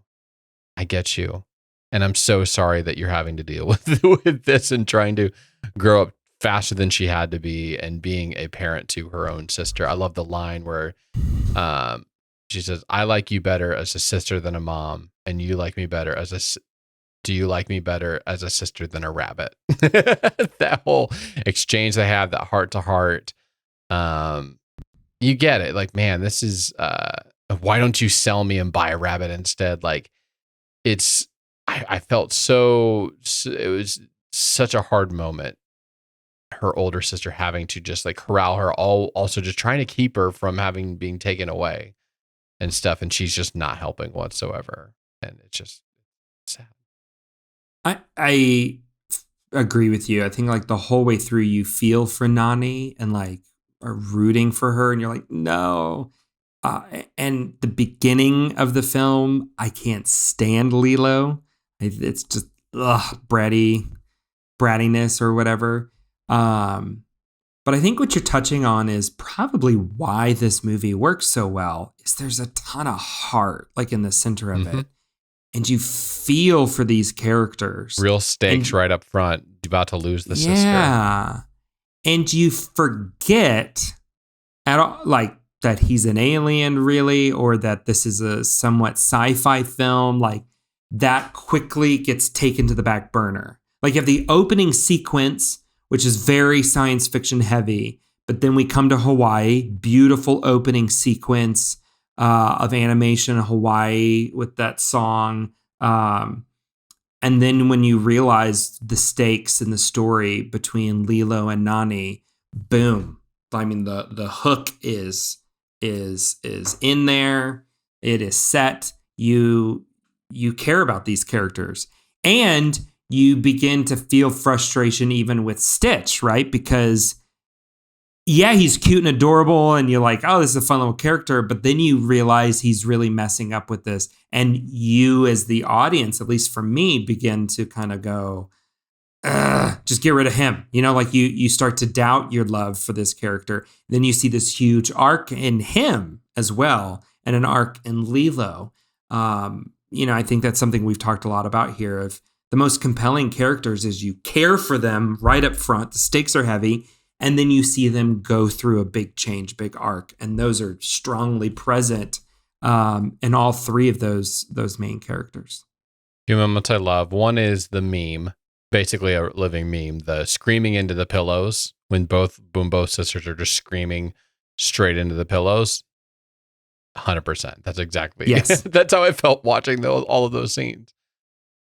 and I'm so sorry that you're having to deal with this and trying to grow up faster than she had to be and being a parent to her own sister. I love the line where she says, I like you better as a sister than a mom, and you like me better do you like me better as a sister than a rabbit? That whole exchange they have, that heart to heart, you get it. Like, man, this is, why don't you sell me and buy a rabbit instead? Like, I felt it was such a hard moment. Her older sister having to just like corral her, also just trying to keep her from being taken away and stuff. And she's just not helping whatsoever. And it's just sad. I agree with you. I think like the whole way through you feel for Nani and like, are rooting for her, and you're like, no. And the beginning of the film, I can't stand Lilo. It's just brattiness or whatever. But I think what you're touching on is probably why this movie works so well. Is there's a ton of heart like in the center of it, and you feel for these characters. Real stakes right up front. About to lose the sister. Yeah. And you forget at all, like that he's an alien, really, or that this is a somewhat sci-fi film. Like that quickly gets taken to the back burner. Like you have the opening sequence, which is very science fiction heavy, but then we come to Hawaii, beautiful opening sequence of animation in Hawaii with that song. And then when you realize the stakes in the story between Lilo and Nani, boom. I mean, the hook is in there. It is set. You care about these characters. And you begin to feel frustration even with Stitch, right? Because yeah, he's cute and adorable, and you're like, oh, this is a fun little character. But then you realize he's really messing up with this. And you, as the audience, at least for me, begin to kind of go, just get rid of him. You know, like you start to doubt your love for this character. Then you see this huge arc in him as well, and an arc in Lilo. I think that's something we've talked a lot about here. Of the most compelling characters is you care for them right up front. The stakes are heavy. And then you see them go through a big change, big arc. And those are strongly present in all three of those main characters. Few moments I love. One is the meme, basically a living meme, the screaming into the pillows when both sisters are just screaming straight into the pillows. 100%. That's exactly. Yes. That's how I felt watching all of those scenes.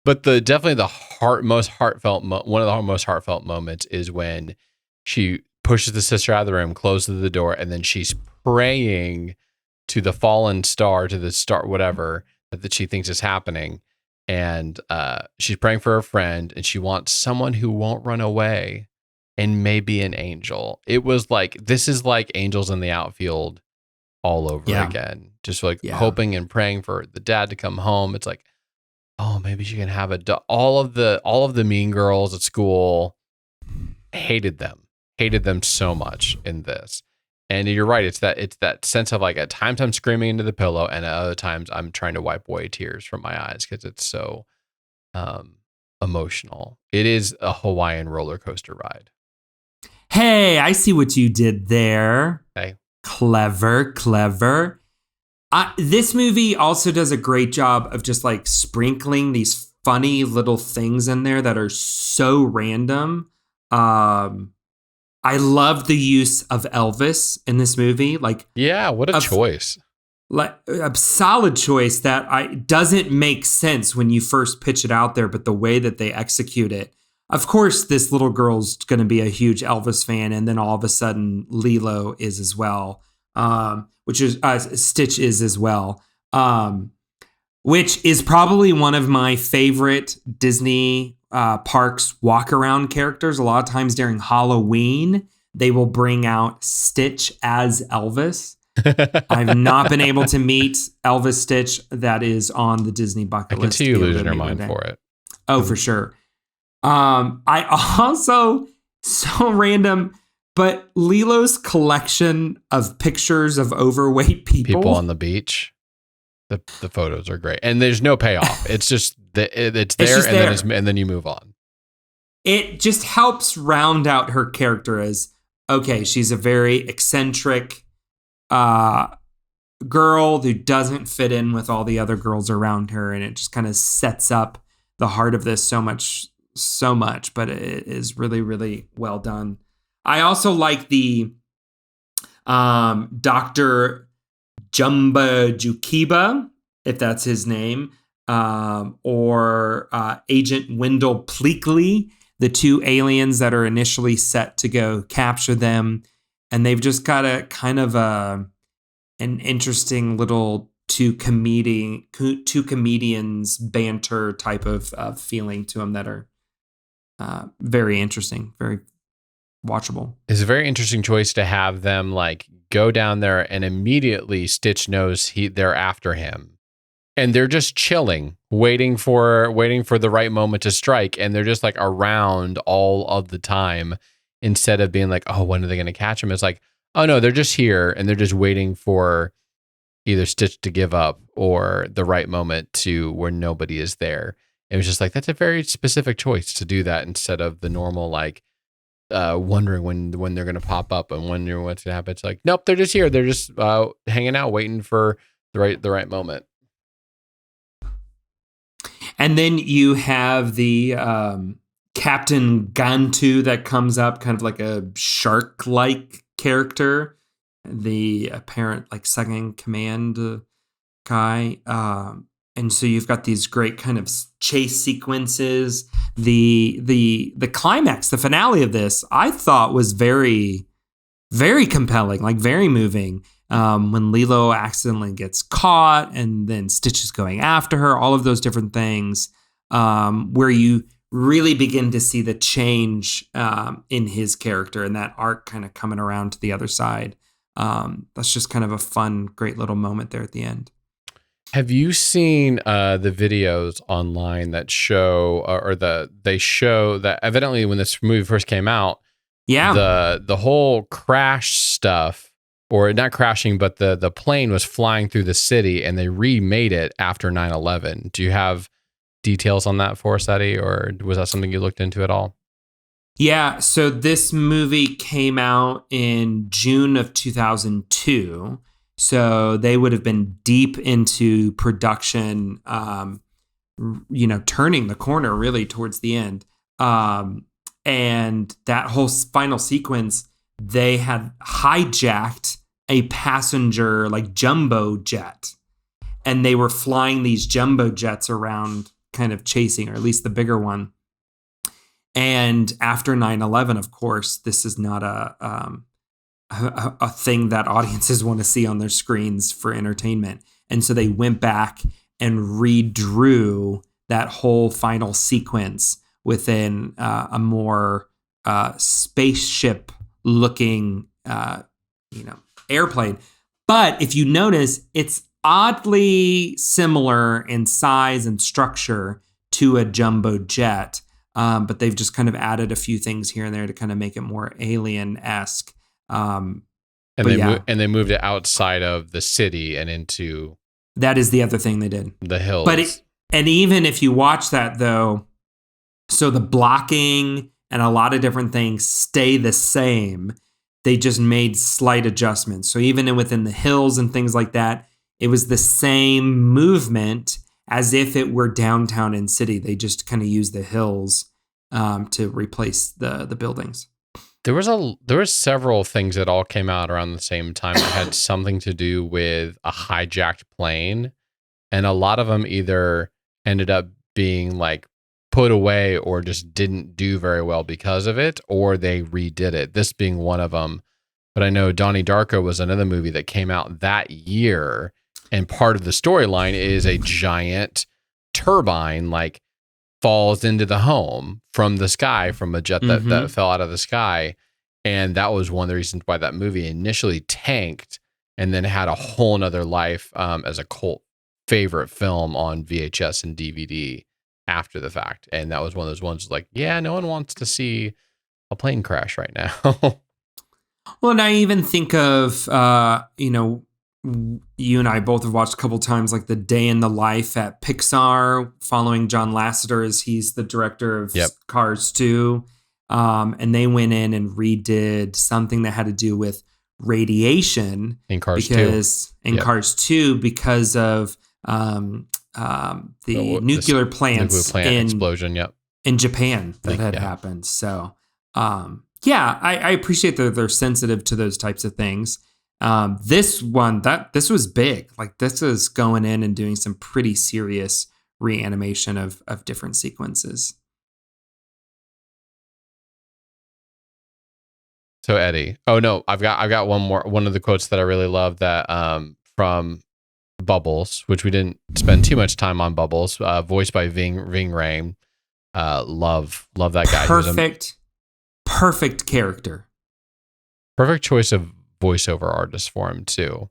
But definitely the most heartfelt one of the most heartfelt moments is when she pushes the sister out of the room, closes the door, and then she's praying to the fallen star, to the star, whatever that she thinks is happening. And she's praying for her friend, and she wants someone who won't run away and maybe an angel. It was like, this is like Angels in the Outfield all over again. Just like hoping and praying for the dad to come home. It's like, oh, maybe she can have all of the mean girls at school. Hated them so much in this. And you're right, it's that sense of like, at times I'm screaming into the pillow, and at other times I'm trying to wipe away tears from my eyes because it's so emotional. It is a Hawaiian roller coaster ride. Hey, I see what you did there. Hey. Clever. This movie also does a great job of just like sprinkling these funny little things in there that are so random. I love the use of Elvis in this movie. Like, yeah, what a choice. Like a solid choice that doesn't make sense when you first pitch it out there, but the way that they execute it. Of course, this little girl's going to be a huge Elvis fan, and then all of a sudden, Lilo is as well, which is Stitch is as well, which is probably one of my favorite Disney parks walk around characters. A lot of times during Halloween, they will bring out Stitch as Elvis. I've not been able to meet Elvis Stitch. That is on the Disney bucket list. I can see you losing your mind for it. Oh, for sure. I also, so random, but Lilo's collection of pictures of overweight people on the beach. The photos are great, and there's no payoff. It's just it's there, and then you move on. It just helps round out her character as, okay, she's a very eccentric girl who doesn't fit in with all the other girls around her, and it just kind of sets up the heart of this so much. But it is really, really well done. I also like the Dr. Jumba Jukiba, if that's his name, or Agent Wendell Pleakley, the two aliens that are initially set to go capture them. And they've just got a kind of an interesting little two comedians banter type of feeling to them that are very interesting, very watchable. It's a very interesting choice to have them like go down there, and immediately Stitch knows they're after him, and they're just chilling, waiting for the right moment to strike, and they're just like around all of the time, instead of being like, oh, when are they going to catch him? It's like, oh no, they're just here, and they're just waiting for either Stitch to give up or the right moment to where nobody is there. It was just like, that's a very specific choice to do that, instead of the normal like wondering when they're going to pop up and wondering what's going to happen. It's like, nope, they're just here. They're just hanging out, waiting for the right moment. And then you have the Captain Gantu that comes up, kind of like a shark-like character, the apparent like second command guy. And so you've got these great kind of chase sequences. The climax, the finale of this, I thought was very, very compelling, like very moving. When Lilo accidentally gets caught and then Stitch is going after her, all of those different things, where you really begin to see the change in his character and that arc kind of coming around to the other side. That's just kind of a fun, great little moment there at the end. Have you seen the videos online that show, they show that evidently when this movie first came out, the whole crash stuff, or not crashing, but the plane was flying through the city and they remade it after 9/11. Do you have details on that for us, Eddie, or was that something you looked into at all? Yeah, so this movie came out in June of 2002. So they would have been deep into production, turning the corner really towards the end. And that whole final sequence, they had hijacked a passenger like jumbo jet. And they were flying these jumbo jets around kind of chasing, or at least the bigger one. And after 9/11, of course, this is not a thing that audiences want to see on their screens for entertainment. And so they went back and redrew that whole final sequence within a more spaceship looking, airplane. But if you notice, it's oddly similar in size and structure to a jumbo jet. But they've just kind of added a few things here and there to kind of make it more alien-esque. And they moved it outside of the city and into, that is the other thing they did, the hills. But even if you watch that though, so the blocking and a lot of different things stay the same. They just made slight adjustments. So even within the hills and things like that, it was the same movement as if it were downtown in city. They just kind of used the hills to replace the buildings. There were several things that all came out around the same time that had something to do with a hijacked plane, and a lot of them either ended up being like put away or just didn't do very well because of it, or they redid it. This being one of them. But I know Donnie Darko was another movie that came out that year, and part of the storyline is a giant turbine like falls into the home from the sky, from a jet that fell out of the sky. And that was one of the reasons why that movie initially tanked and then had a whole nother life as a cult favorite film on VHS and DVD after the fact. And that was one of those ones like, yeah, no one wants to see a plane crash right now. Well, and I even think of, you and I both have watched a couple times, like the Day in the Life at Pixar, following John Lasseter as he's the director of Cars 2. And they went in and redid something that had to do with radiation in Cars 2 because of the nuclear plants explosion in Japan that had happened. So I appreciate that they're sensitive to those types of things. This was big. Like, this is going in and doing some pretty serious reanimation of different sequences. So Eddie, I've got one of the quotes that I really love, that from Bubbles, which we didn't spend too much time on. Bubbles, voiced by Ving Rhames. Love that guy. Perfect character. Perfect choice of voiceover artist for him too.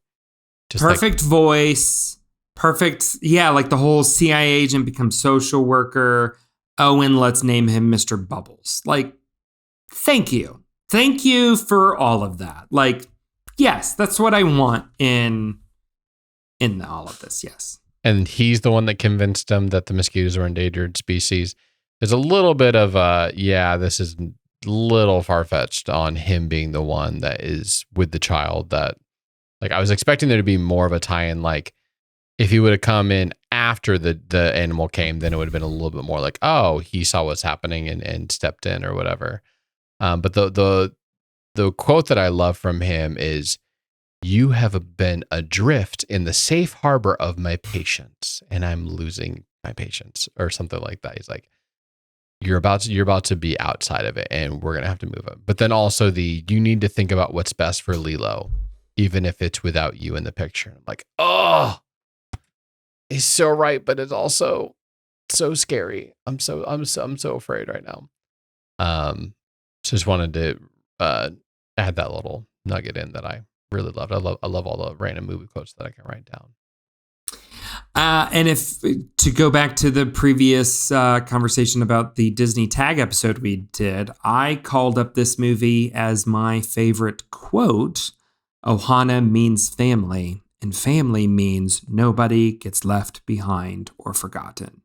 Just perfect voice. Perfect. Yeah, like the whole CIA agent becomes social worker. Owen, let's name him Mr. Bubbles. Like, thank you. Thank you for all of that. Like, yes, that's what I want in all of this. Yes. And he's the one that convinced them that the mosquitoes are endangered species. There's a little bit of this is a little far-fetched on him being the one that is with the child. That, like, I was expecting there to be more of a tie-in, like if he would have come in after the animal came, then it would have been a little bit more like, oh, he saw what's happening and stepped in or whatever. But the quote that I love from him is, "You have been adrift in the safe harbor of my patience, and I'm losing my patience," or something like that. He's like, you're about to be outside of it, and we're gonna have to move it. But then also you need to think about what's best for Lilo, even if it's without you in the picture. I'm like, oh, he's so right, but it's also so scary. I'm so afraid right now. So just wanted to add that little nugget in that I really loved. I love all the random movie quotes that I can write down. And if to go back to the previous conversation about the Disney Tag episode we did, I called up this movie as my favorite quote. Ohana means family, and family means nobody gets left behind or forgotten,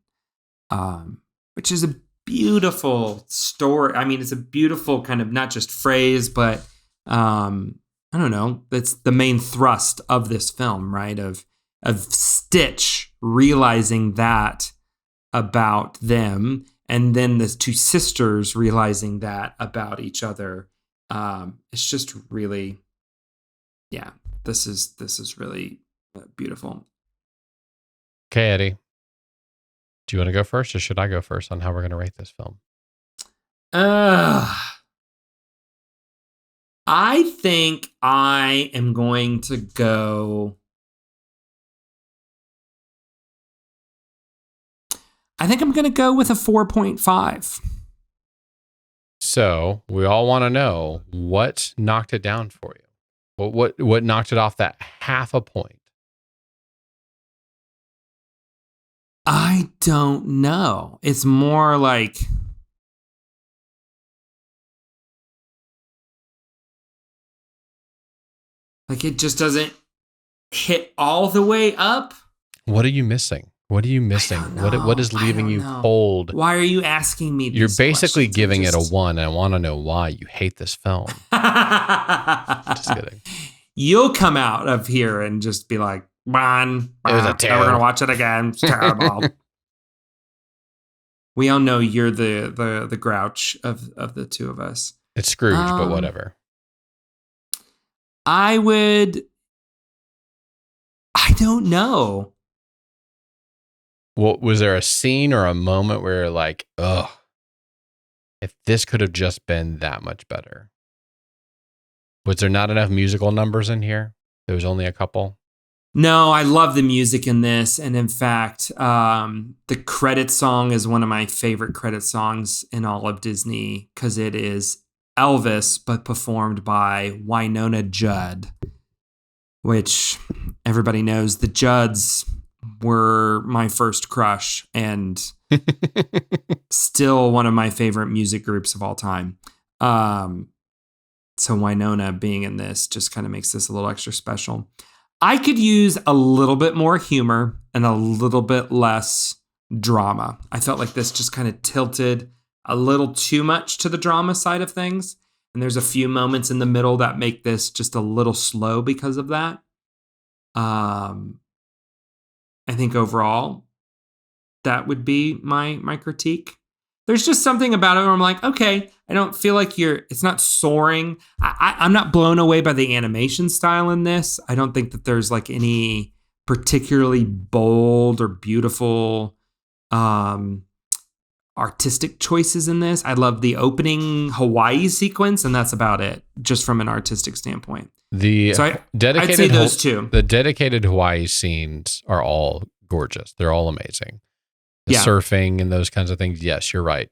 which is a beautiful story. I mean, it's a beautiful kind of not just phrase, but I don't know. That's the main thrust of this film, right? Of Stitch realizing that about them, and then the two sisters realizing that about each other. It's just really, yeah. This is really beautiful. Okay, Eddie. Do you want to go first, or should I go first on how we're going to rate this film? I think I am going to go. I think I'm going to go with a 4.5. So we all want to know what knocked it down for you. What knocked it off that half a point? I don't know. It's more like it just doesn't hit all the way up. What are you missing? What are you missing? What is leaving you cold? Why are you asking me these You're basically questions? giving it a 1, and I want to know why you hate this film. Just kidding. You'll come out of here and just be like, man, it was a terrible. We're going to watch it again. It's terrible. We all know you're the grouch of the two of us. It's Scrooge, but whatever. I don't know. Well, was there a scene or a moment where you're like, ugh, if this could have just been that much better? Was there not enough musical numbers in here? There was only a couple? No, I love the music in this. And in fact, the credit song is one of my favorite credit songs in all of Disney, because it is Elvis, but performed by Wynonna Judd, which everybody knows the Judds were my first crush and still one of my favorite music groups of all time. So Wynonna being in this just kind of makes this a little extra special. I could use a little bit more humor and a little bit less drama. I felt like this just kind of tilted a little too much to the drama side of things. And there's a few moments in the middle that make this just a little slow because of that. I think overall, that would be my critique. There's just something about it where I'm like, okay, I don't feel like it's not soaring. I'm not blown away by the animation style in this. I don't think that there's like any particularly bold or beautiful artistic choices in this. I love the opening Hawaii sequence, and that's about it, just from an artistic standpoint. I'd say those two. The dedicated Hawaii scenes are all gorgeous. They're all amazing. The surfing and those kinds of things. Yes, you're right.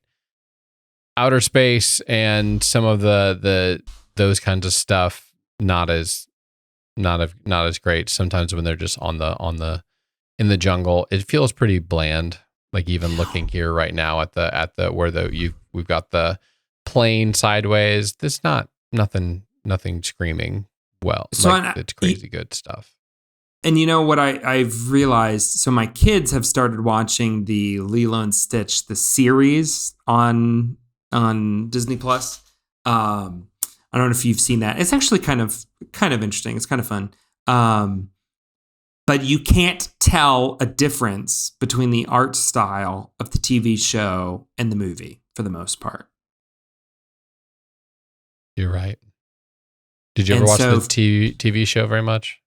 Outer space and some of the those kinds of stuff not as great. Sometimes when they're just in the jungle, it feels pretty bland. Like even looking here right now at the where we've got the plane sideways. There's nothing screaming. Well, so it's crazy good stuff. And you know what I've realized? So my kids have started watching the Lilo and Stitch, the series on Disney Plus. I don't know if you've seen that. It's actually kind of interesting. It's kind of fun. but you can't tell a difference between the art style of the TV show and the movie for the most part. You're right. Did you ever watch the TV show very much?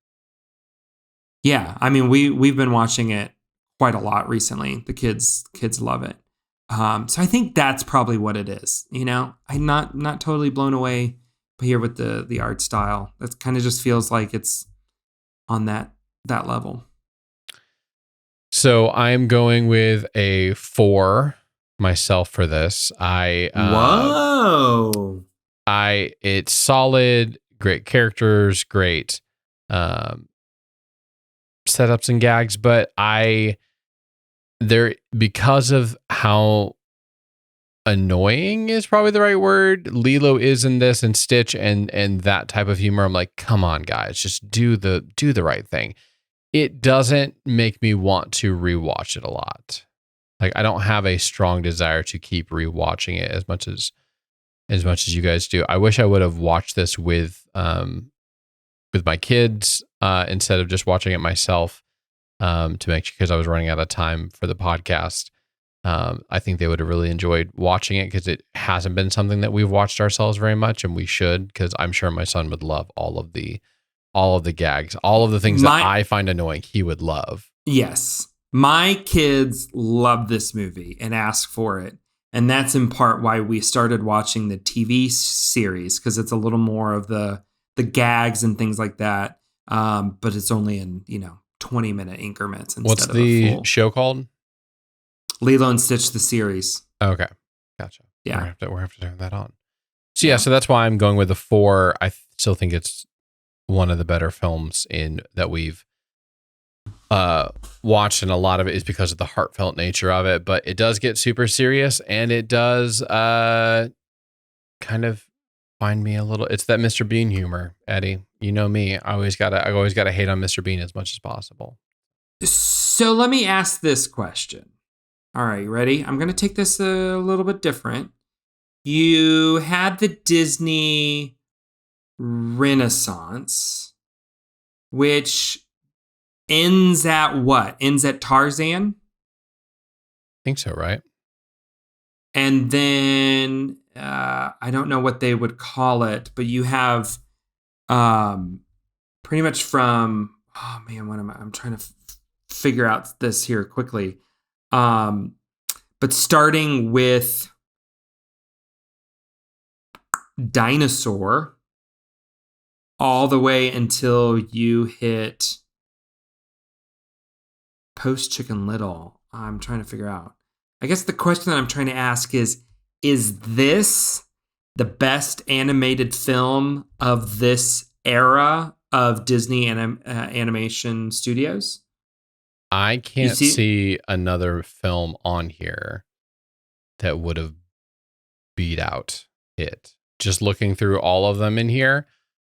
Yeah, I mean we've been watching it quite a lot recently. The kids love it. So I think that's probably what it is. You know, I'm not totally blown away here with the art style. That kind of just feels like it's on that level. So I'm going with a 4 myself for this. It's solid, great characters, great setups and gags, but because of how annoying is probably the right word Lilo is in this, and Stitch and that type of humor, I'm like, come on guys, just do the right thing. It doesn't make me want to rewatch it a lot. Like, I don't have a strong desire to keep rewatching it as much as you guys do. I wish I would have watched this with my kids instead of just watching it myself, because I was running out of time for the podcast. I think they would have really enjoyed watching it because it hasn't been something that we've watched ourselves very much, and we should, because I'm sure my son would love all of the gags, all of the things that I find annoying, he would love. Yes. My kids love this movie and ask for it. And that's in part why we started watching the TV series, because it's a little more of the gags and things like that. But it's only in, 20-minute increments instead What's of the a full. show called? Lilo and Stitch, the series. Okay. Gotcha. Yeah. We're have to turn that on. So yeah, so that's why I'm going with the 4. I still think it's one of the better films that we've watched, and a lot of it is because of the heartfelt nature of it, but it does get super serious, and it does kind of find me a little, it's that Mr. Bean humor, Eddie. You know me, I always gotta hate on Mr. Bean as much as possible. So let me ask this question. All right, you ready? I'm going to take this a little bit different. You had the Disney Renaissance, which ends at what? Ends at Tarzan? I think so, right? And then I don't know what they would call it, but you have pretty much from, oh man, I'm trying to figure out this here quickly. But starting with Dinosaur all the way until you hit post Chicken Little. I'm trying to figure out. I guess the question that I'm trying to ask is this the best animated film of this era of Disney animation studios? I can't see another film on here that would have beat out it. Just looking through all of them in here,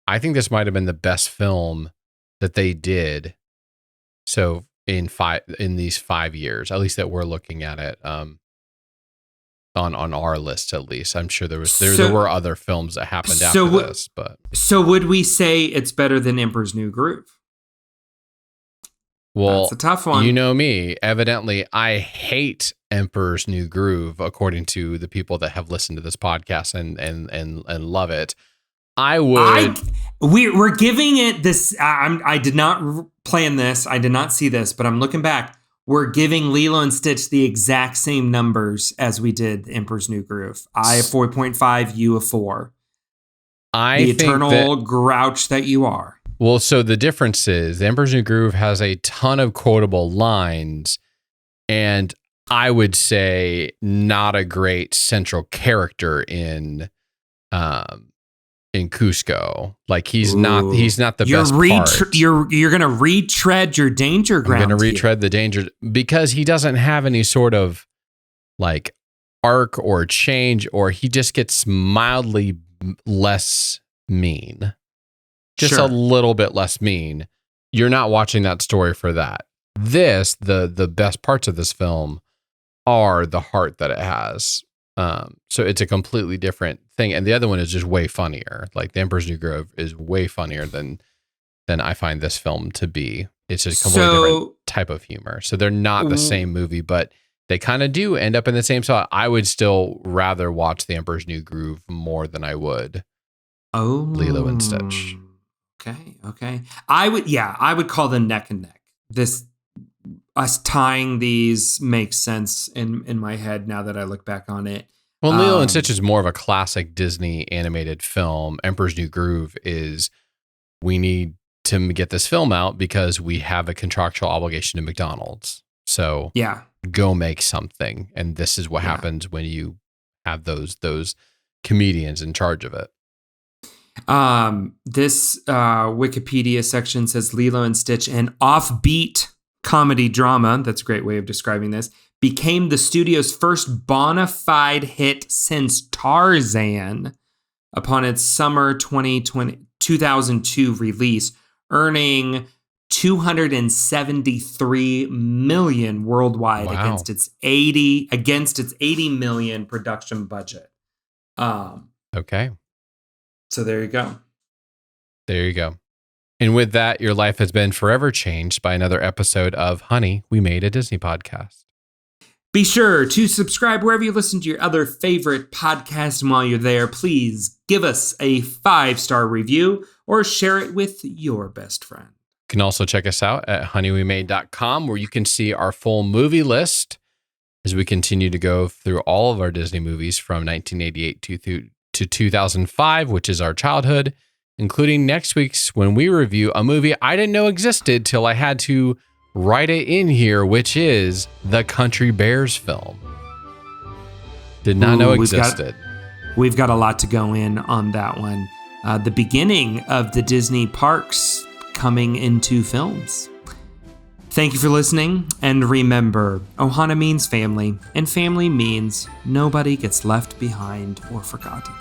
I think this might have been the best film that they did. So in these 5 years, at least that we're looking at it, on our list at least. I'm sure there were other films that happened after this, but so would we say it's better than Emperor's New Groove? Well, that's a tough one. You know me. Evidently, I hate Emperor's New Groove, according to the people that have listened to this podcast and love it. We're giving it this. I did not plan this. I did not see this, but I'm looking back. We're giving Lilo and Stitch the exact same numbers as we did Emperor's New Groove. I a 4.5, you a 4. The eternal grouch that you are. Well, so the difference is the Emperor's New Groove has a ton of quotable lines, and I would say not a great central character in Cusco. Like he's not the best part. You're gonna retread your danger ground. I'm gonna retread the danger because he doesn't have any sort of like arc or change, or he just gets mildly less mean. Just a little bit less mean. You're not watching that story for that. The best parts of this film are the heart that it has. So it's a completely different thing. And the other one is just way funnier. Like The Emperor's New Groove is way funnier than I find this film to be. It's a completely different type of humor. So they're not the same movie, but they kind of do end up in the same spot. I would still rather watch The Emperor's New Groove more than I would Lilo and Stitch. Okay. I would call them neck and neck. Us tying these makes sense in my head now that I look back on it. Well, Lilo and Stitch is more of a classic Disney animated film. Emperor's New Groove is, we need to get this film out because we have a contractual obligation to McDonald's. So go make something. And this is what happens when you have those comedians in charge of it. This Wikipedia section says Lilo and Stitch, an offbeat comedy drama, that's a great way of describing this, became the studio's first bona fide hit since Tarzan upon its summer 2002 release, earning $273 million worldwide against its 80 million production budget. Okay. So there you go. There you go. And with that, your life has been forever changed by another episode of Honey, We Made a Disney Podcast. Be sure to subscribe wherever you listen to your other favorite podcasts. And while you're there, please give us a 5-star review or share it with your best friend. You can also check us out at honeywemade.com, where you can see our full movie list as we continue to go through all of our Disney movies from 1988 to 2005, which is our childhood, including next week's when we review a movie I didn't know existed till I had to write it in here, which is the Country Bears film. Did not know existed. We've got a lot to go in on that one. The beginning of the Disney parks coming into films. Thank you for listening, and remember, Ohana means family, and family means nobody gets left behind or forgotten.